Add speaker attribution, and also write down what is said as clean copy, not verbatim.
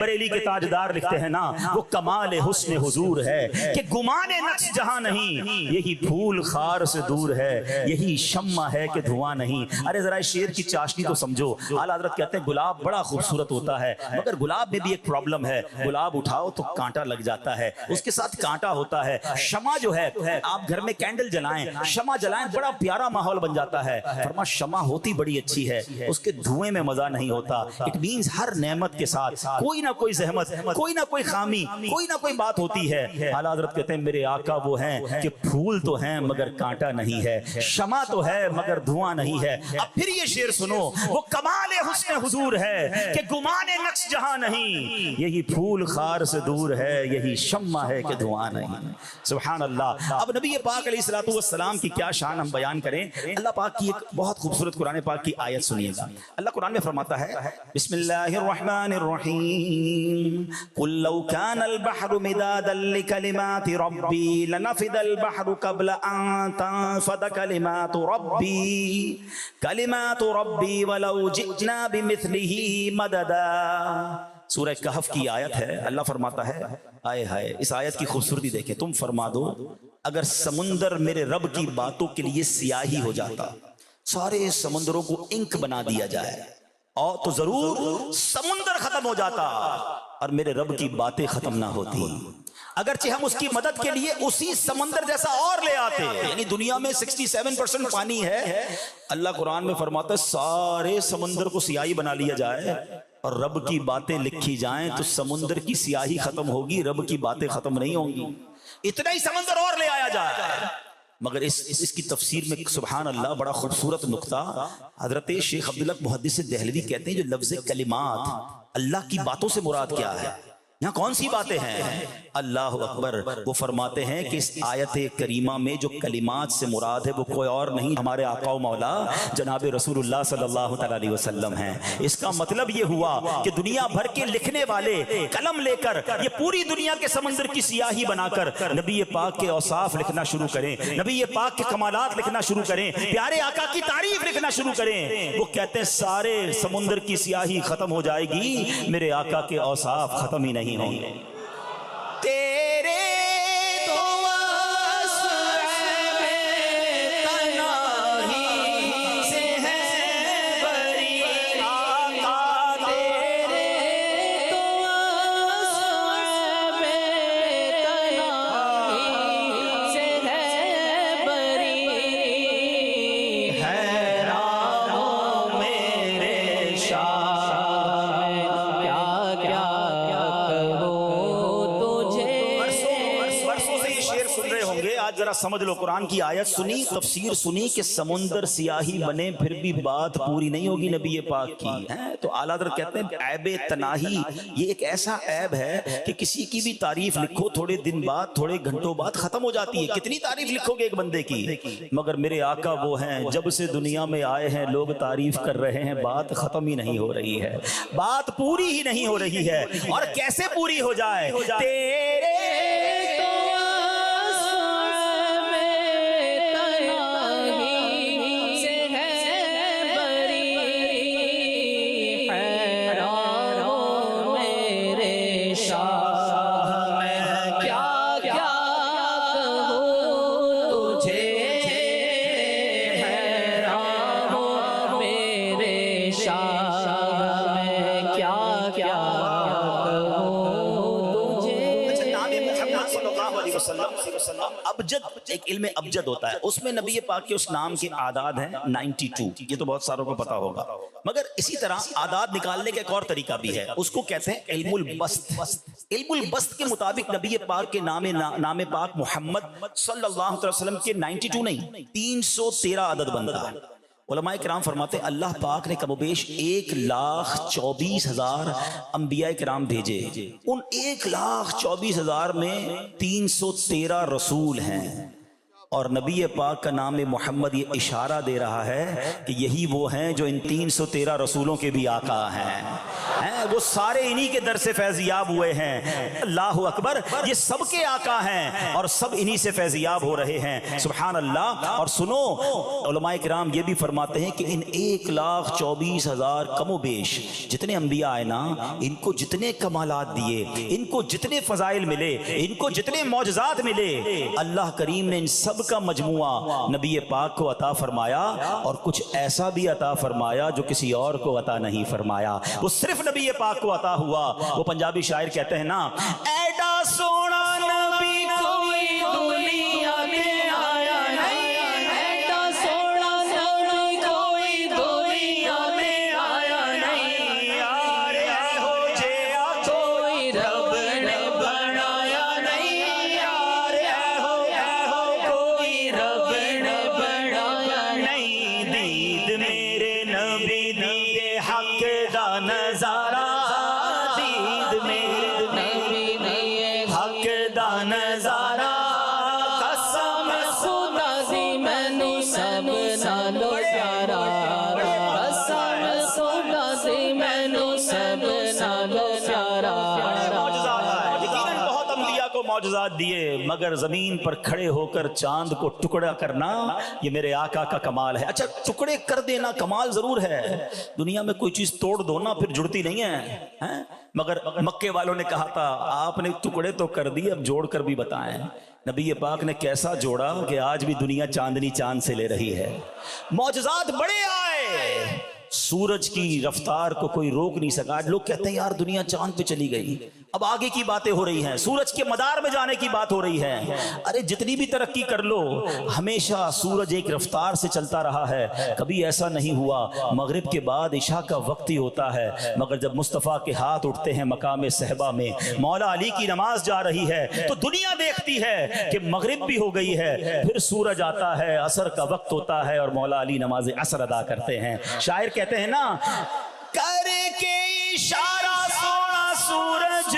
Speaker 1: بریلی کے تاجدار لکھتے ہیں نا وہ کمال حسن حضور ہے کہ گمان نقش جہاں نہیں، یہی پھول خار سے دور ہے، یہی شمع ہے کہ دھواں نہیں۔ ارے ذرا شیر کی چاشنی تو سمجھو۔ اعلیٰ حضرت کہتے ہیں گلاب بڑا خوبصورت ہوتا ہے مگر گلاب میں بھی ایک پرابلم ہے، گلاب اٹھاؤ تو کانٹا لگ جاتا ہے، اس کے ساتھ کانٹا ہوتا ہے۔ شمع جو ہے، آپ گھر میں کینڈل جلائیں، شمع جلائیں، بڑا پیارا ماحول بن جاتا ہے۔ فرما شمع ہوتی بڑی اچھی ہے، اس کے دھوئیں میں مزہ نہیں ہوتا۔ اٹ مینز ہر نعمت کے ساتھ کوئی نہ کوئی زحمت، کوئی نہ کوئی خامی، کوئی نہ کوئی بات ہوتی ہے۔ اعلیٰ حضرت کہتے ہیں میرے آقا وہ ہیں کہ پھول تو ہیں مگر کانٹا نہیں ہے، شمع تو ہے مگر دھواں نہیں ہے۔ اب پھر یہ شعر سنو، وہ کمال حسن حضور ہے کہ گمان نقش جہاں نہیں، یہی پھول خار سے دور ہے، یہی شمع ہے کہ دھواں نہیں۔ سبحان اللہ۔ اب نبی پاک علیہ الصلوۃ والسلام کی کیا شان ہم بیان کریں۔ اللہ پاک کی ایک بہت خوبصورت قرآن پاک کی آیت سنیے گا۔ اللہ قرآن میں فرماتا ہے بسم اللہ الرحمن الرحیم قل لو كان البحر مدادا لكلمات ربي لنفد البحر قبل ان تنفد كلمات ربي ولو جئنا بمثله مددا۔ سورہ کہف کی آیت ہے۔ اللہ فرماتا ہے آئے ہائے، اس آیت کی خوبصورتی دیکھیں، تم فرما دو اگر سمندر میرے رب کی باتوں کے لیے سیاہی ہو جاتا، سارے سمندروں کو انک بنا دیا جائے اور تو ضرور سمندر ختم ہو جاتا اور میرے رب کی باتیں ختم نہ ہوتی، اگرچہ ہم اس کی مدد کے لیے اسی سمندر جیسا اور لے آتے۔ یعنی دنیا میں 67% پانی ہے، اللہ قرآن میں فرماتا ہے سارے سمندر کو سیاہی بنا لیا جائے اور رب کی باتیں لکھی جائیں تو سمندر کی سیاہی ختم ہوگی، رب کی باتیں ختم نہیں ہوں گی۔ اتنا ہی سمندر اور لے آیا جائے۔ مگر اس کی تفسیر میں سبحان اللہ بڑا خوبصورت نقطہ حضرت شیخ عبداللہ محدث دہلوی کہتے ہیں جو لفظ کلمات، اللہ کی باتوں سے مراد کیا ہے، یہاں کون سی باتیں ہیں؟ اللہ اکبر۔ وہ فرماتے ہیں کہ اس آیت کریمہ میں جو کلمات سے مراد ہے وہ کوئی اور نہیں، ہمارے آقا و مولا جناب رسول اللہ صلی اللہ علیہ وسلم ہیں۔ اس کا مطلب یہ ہوا کہ دنیا بھر کے لکھنے والے قلم لے کر یہ پوری دنیا کے سمندر کی سیاہی بنا کر نبی پاک کے اوصاف لکھنا شروع کریں، نبی پاک کے کمالات لکھنا شروع کریں، پیارے آقا کی تعریف لکھنا شروع کریں۔ وہ کہتے ہیں سارے سمندر کی سیاہی ختم ہو جائے گی، میرے آقا کے اوصاف ختم ہی نہیں ہوں گے۔ تیرے ذرا سمجھ لو، قرآن کی آیت سنی، تفسیر سنی کہ سمندر سیاہی بنے پھر بھی بات پوری نہیں ہوگی نبی پاک کی ہے۔ تو اعلیٰ حضرت کہتے ہیں عیب تناہی یہ ایک ایسا عیب ہے کہ کسی کی بھی تعریف لکھو تھوڑے دن بعد، تھوڑے گھنٹوں بعد ختم ہو جاتی ہے۔ کتنی تعریف لکھو گے ایک بندے کی، مگر میرے آقا وہ ہیں جب سے دنیا میں آئے ہیں لوگ تعریف کر رہے ہیں، بات ختم ہی نہیں ہو رہی ہے، بات پوری ہی نہیں ہو رہی ہے۔ اور کیسے پوری ہو جائے؟ تیرے ابجد، ایک علم ابجد ہوتا ہے، اس میں نبی پاک کے اس نام کے اعداد ہیں 92، یہ تو بہت ساروں کو پتا ہوگا۔ مگر اسی طرح اعداد نکالنے کا ایک اور طریقہ بھی ہے، اس کو کہتے ہیں علم البسط۔ علم البسط کے مطابق نبی پاک کے نام پاک محمد صلی اللہ علیہ وسلم کے 92 نہیں 313 عدد بنتا ہے۔ علماء کرام فرماتے ہیں اللہ پاک نے کم و بیش 1,24,000 انبیاء کرام بھیجے، ان 1,24,000 میں 313 رسول ہیں، اور نبی پاک کا نام محمد یہ اشارہ دے رہا ہے کہ یہی وہ ہیں جو ان 313 رسولوں کے بھی آقا ہیں۔ وہ سارے انہی کے در سے فیضیاب ہوئے ہیں. اللہ اکبر. یہ سب کے آقا ہیں اور سب انہی سے فیضیاب ہو رہے ہیں. سبحان اللہ. اور سنو علماء کرام یہ بھی فرماتے ہیں کہ ان 1,24,000 کم و بیش جتنے انبیاء آئے نا، ان کو جتنے کمالات دیے، ان کو جتنے فضائل ملے، ان کو جتنے معجزات ملے، اللہ کریم نے ان سب کا مجموعہ نبی پاک کو عطا فرمایا، اور کچھ ایسا بھی عطا فرمایا جو کسی اور کو عطا نہیں فرمایا. وہ صرف نبی پاک کو عطا ہوا. وہ پنجابی شاعر کہتے ہیں نا، ایڈا سونا نبی کوئی دنیا میں آیا نہیں، ایڈا سونا نبی کوئی دنیا میں آیا نہیں، یار ہو جیا کوئی رب نے بنایا نہیں، یار ہو کوئی رب نے بنایا نہیں. دید میرے نبی دیے حق دا نظارہ، دید میرے نبی دیے حق دا نظارہ، قسم خدا دی مینو سب نالو پیارا، قسم خدا دی مینو سب نالو پیارا. یقیناً بہت انبیاء کو معجزات دیے، مگر زمین پر کھڑے ہو کر چاند کو ٹکڑا کرنا یہ میرے آقا کا کمال ہے. اچھا ٹکڑے کر دینا کمال ضرور ہے، دنیا میں کوئی چیز توڑ دو نا پھر جڑتی نہیں ہے، مگر مکے والوں نے کہا تھا آپ نے ٹکڑے تو کر دی، اب جوڑ کر بھی بتائیں. نبی پاک نے کیسا جوڑا کہ آج بھی دنیا چاندنی چاند سے لے رہی ہے. معجزات بڑے آئے، سورج کی رفتار کو کوئی روک نہیں سکا. آج لوگ کہتے ہیں یار دنیا چاند پہ چلی گئی، اب آگے کی باتیں ہو رہی ہیں، سورج کے مدار میں جانے کی بات ہو رہی ہے. ارے جتنی بھی ترقی کر لو، ہمیشہ سورج ایک رفتار سے چلتا رہا ہے. کبھی ایسا نہیں ہوا مغرب کے بعد عشاء کا وقت ہی ہوتا ہے، مگر جب مصطفیٰ کے ہاتھ اٹھتے ہیں مقام صحبہ میں، مولا علی کی نماز جا رہی ہے تو دنیا دیکھتی ہے کہ مغرب بھی ہو گئی ہے، پھر سورج آتا ہے، عصر کا وقت ہوتا ہے اور مولا علی نماز عصر ادا کرتے ہیں. شاعر کہتے ہیں نا، کر کے اشارہ سونا سورج